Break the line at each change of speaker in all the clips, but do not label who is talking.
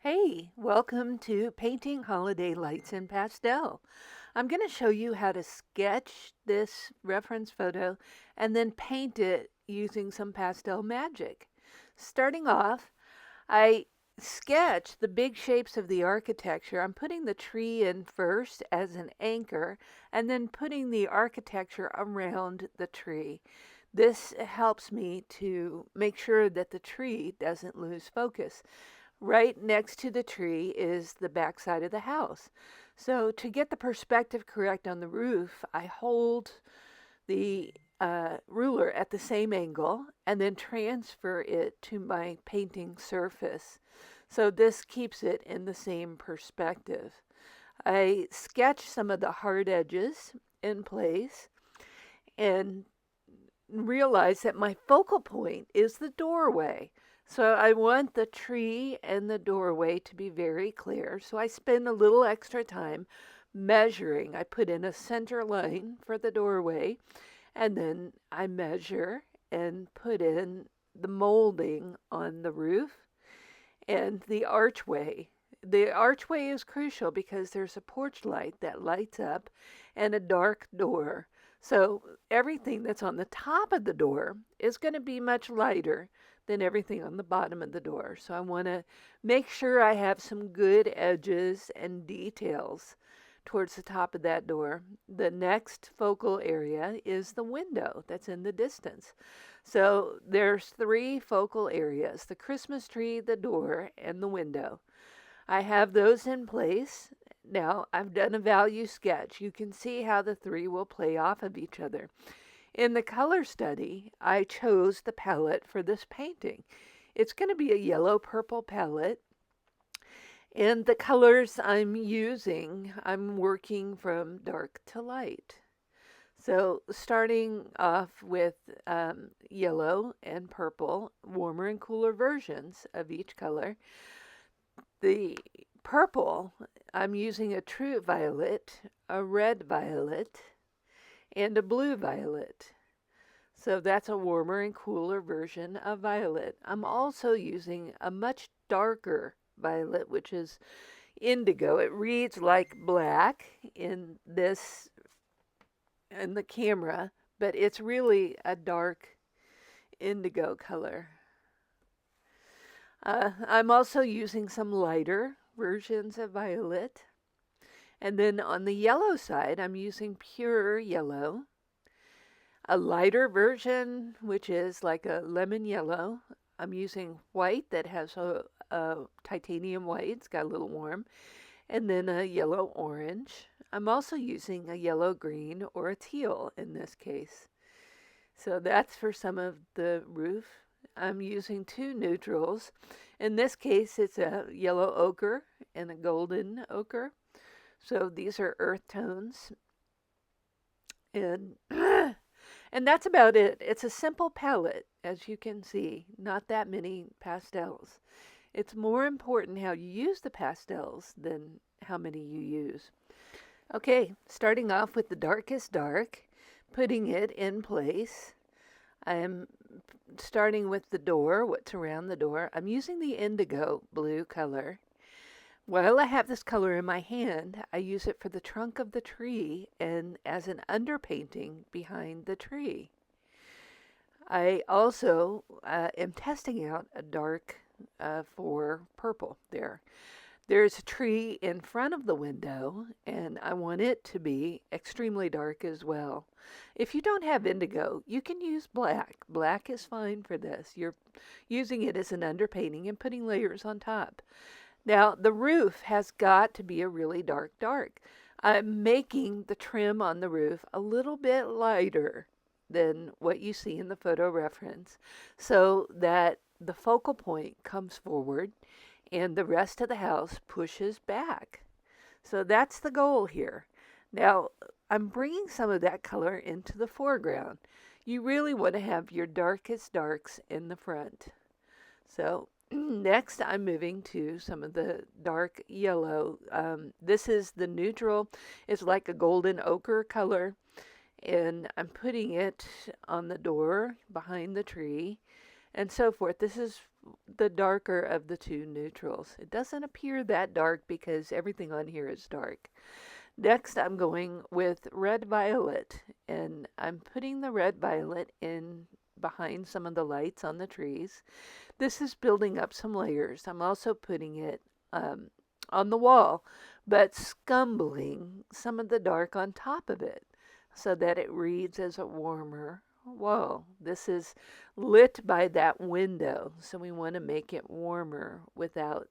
Hey, welcome to Painting Holiday Lights in Pastel. I'm going to show you how to sketch this reference photo and then paint it using some pastel magic. Starting off, I sketch the big shapes of the architecture. I'm putting the tree in first as an anchor and then putting the architecture around the tree. This helps me to make sure that the tree doesn't lose focus. Right next to the tree is the back side of the house. So to get the perspective correct on the roof, I hold the ruler at the same angle and then transfer it to my painting surface. So this keeps it in the same perspective. I sketch some of the hard edges in place and realize that my focal point is the doorway. So I want the tree and the doorway to be very clear. So I spend a little extra time measuring. I put in a center line for the doorway, and then I measure and put in the molding on the roof and the archway. The archway is crucial because there's a porch light that lights up and a dark door. So everything that's on the top of the door is going to be much lighter than everything on the bottom of the door. So I want to make sure I have some good edges and details towards the top of that door. The next focal area is the window that's in the distance. So there's three focal areas: the Christmas tree, the door, and the window. I have those in place. Now I've done a value sketch. You can see how the three will play off of each other. In the color study, I chose the palette for this painting. It's going to be a yellow-purple palette. And the colors I'm using, I'm working from dark to light. So starting off with yellow and purple, warmer and cooler versions of each color. The purple, I'm using a true violet, a red violet, and a blue violet. So that's a warmer and cooler version of violet. I'm also using a much darker violet, which is indigo. It reads like black in the camera, but it's really a dark indigo color. I'm also using some lighter versions of violet. And then on the yellow side, I'm using pure yellow, a lighter version, which is like a lemon yellow. I'm using white that has a titanium white. It's got a little warm. And then a yellow orange. I'm also using a yellow green or a teal in this case. So that's for some of the roof. I'm using two neutrals. In this case, it's a yellow ochre and a golden ochre. So these are earth tones. And and that's about it. It's a simple palette, as you can see, not that many pastels. It's more important how you use the pastels than how many you use. Okay, starting off with the darkest dark, putting it in place. I'm starting with the door, what's around the door. I'm using the indigo blue color. While I have this color in my hand, I use it for the trunk of the tree and as an underpainting behind the tree. I also am testing out a dark for purple there. There's a tree in front of the window, and I want it to be extremely dark as well. If you don't have indigo, you can use black. Black is fine for this. You're using it as an underpainting and putting layers on top. Now, the roof has got to be a really dark dark. I'm making the trim on the roof a little bit lighter than what you see in the photo reference so that the focal point comes forward and the rest of the house pushes back. So that's the goal here. Now, I'm bringing some of that color into the foreground. You really want to have your darkest darks in the front. So next, I'm moving to some of the dark yellow. This is the neutral. It's like a golden ochre color. And I'm putting it on the door behind the tree and so forth. This is the darker of the two neutrals. It doesn't appear that dark because everything on here is dark. Next, I'm going with red violet, and I'm putting the red violet in behind some of the lights on the trees. This is building up some layers. I'm also putting it on the wall, but scumbling some of the dark on top of it so that it reads as a warmer wall. This is lit by that window, so we want to make it warmer without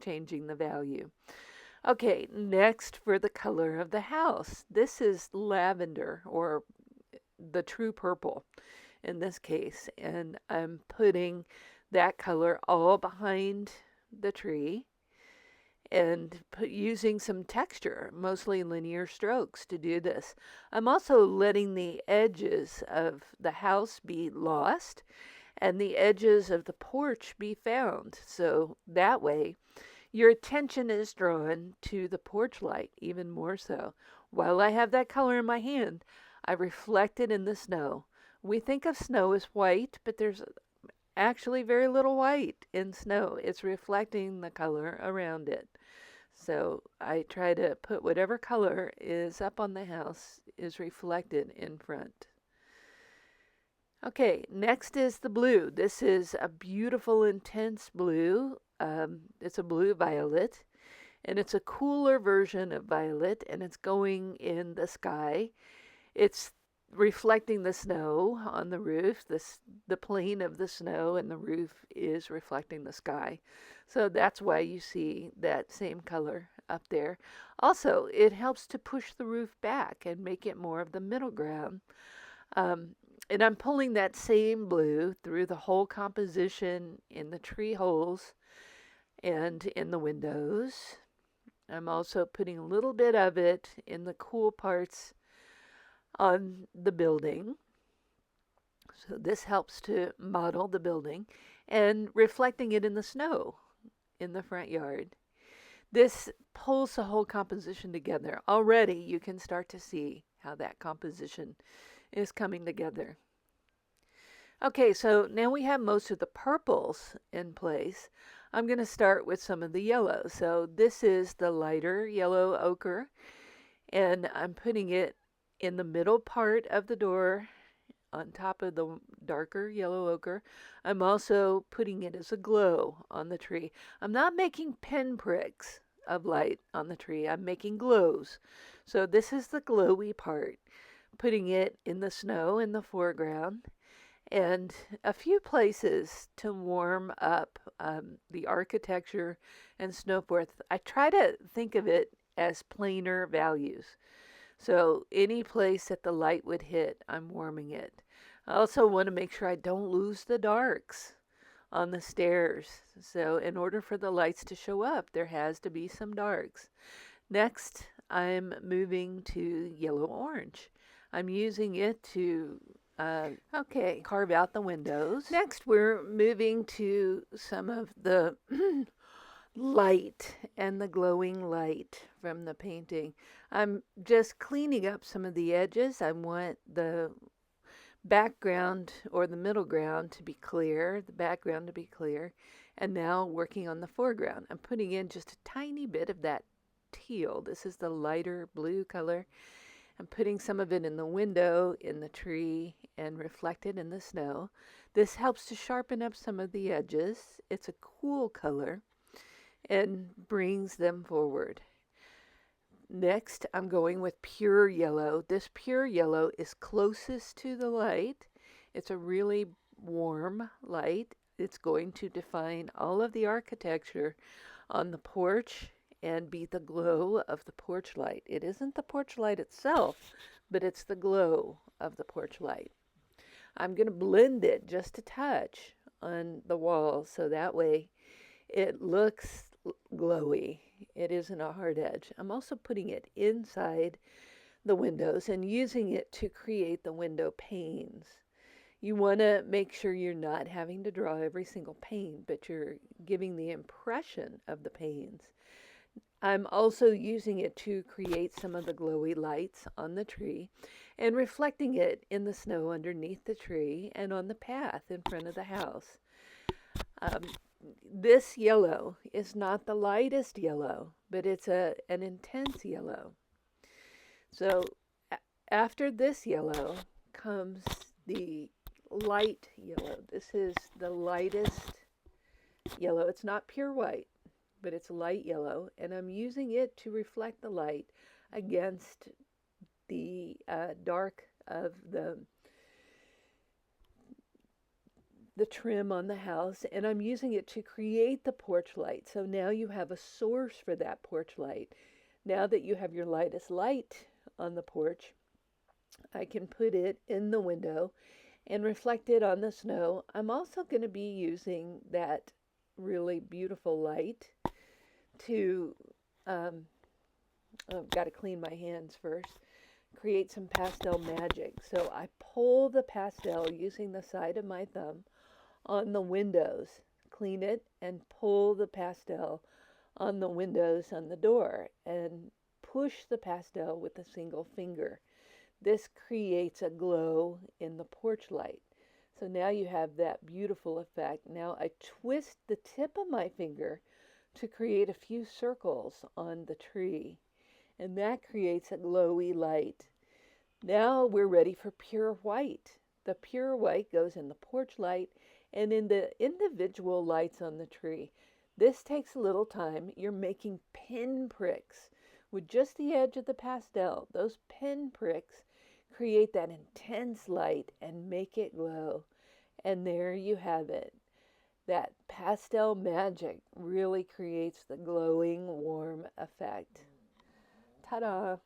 changing the value. Okay, next for the color of the house. This is lavender, or the true purple in this case, and I'm putting that color all behind the tree and using some texture, mostly linear strokes, to do this. I'm also letting the edges of the house be lost and the edges of the porch be found, so that way your attention is drawn to the porch light even more so. While I have that color in my hand, I reflect it in the snow. We think of snow as white, but there's actually very little white in snow. It's reflecting the color around it. So I try to put whatever color is up on the house is reflected in front. Okay, next is the blue. This is a beautiful, intense blue. It's a blue violet, and it's a cooler version of violet, and it's going in the sky. It's reflecting the snow on the roof. The plane of the snow and the roof is reflecting the sky. So that's why you see that same color up there. Also, it helps to push the roof back and make it more of the middle ground. And I'm pulling that same blue through the whole composition in the tree holes and in the windows. I'm also putting a little bit of it in the cool parts on the building. So this helps to model the building and reflecting it in the snow in the front yard. This pulls the whole composition together. Already you can start to see how that composition is coming together. Okay, so now we have most of the purples in place. I'm going to start with some of the yellow. So this is the lighter yellow ochre, and I'm putting it in the middle part of the door on top of the darker yellow ochre. I'm also putting it as a glow on the tree. I'm not making pinpricks of light on the tree. I'm making glows. So this is the glowy part, putting it in the snow in the foreground, and a few places to warm up the architecture and so forth. I try to think of it as planar values. So any place that the light would hit, I'm warming it. I also want to make sure I don't lose the darks on the stairs. So in order for the lights to show up, there has to be some darks. Next, I'm moving to yellow-orange. I'm using it to carve out the windows. Next, we're moving to some of the light and the glowing light from the painting. I'm just cleaning up some of the edges. I want the background or the middle ground to be clear, the background to be clear, and now working on the foreground. I'm putting in just a tiny bit of that teal. This is the lighter blue color. I'm putting some of it in the window, in the tree, and reflected in the snow. This helps to sharpen up some of the edges. It's a cool color and brings them forward. Next, I'm going with pure yellow. This pure yellow is closest to the light. It's a really warm light. It's going to define all of the architecture on the porch and be the glow of the porch light. It isn't the porch light itself, but it's the glow of the porch light. I'm going to blend it just a touch on the wall so that way it looks glowy. It isn't a hard edge. I'm also putting it inside the windows and using it to create the window panes. You want to make sure you're not having to draw every single pane, but you're giving the impression of the panes. I'm also using it to create some of the glowy lights on the tree and reflecting it in the snow underneath the tree and on the path in front of the house. Um, this yellow is not the lightest yellow, but it's an intense yellow. So after this yellow comes the light yellow. This is the lightest yellow. It's not pure white, but it's light yellow, and I'm using it to reflect the light against the dark of the trim on the house, and I'm using it to create the porch light. So now you have a source for that porch light. Now that you have your lightest light on the porch, I can put it in the window and reflect it on the snow. I'm also going to be using that really beautiful light to, I've got to clean my hands first, create some pastel magic. So I pull the pastel using the side of my thumb on the windows, clean it, and pull the pastel on the windows on the door, and push the pastel with a single finger. This creates a glow in the porch light. So now you have that beautiful effect. Now I twist the tip of my finger to create a few circles on the tree, and that creates a glowy light. Now we're ready for pure white. The pure white goes in the porch light and in the individual lights on the tree. This takes a little time. You're making pin pricks with just the edge of the pastel. Those pin pricks create that intense light and make it glow. And there you have it. That pastel magic really creates the glowing, warm effect. Ta-da!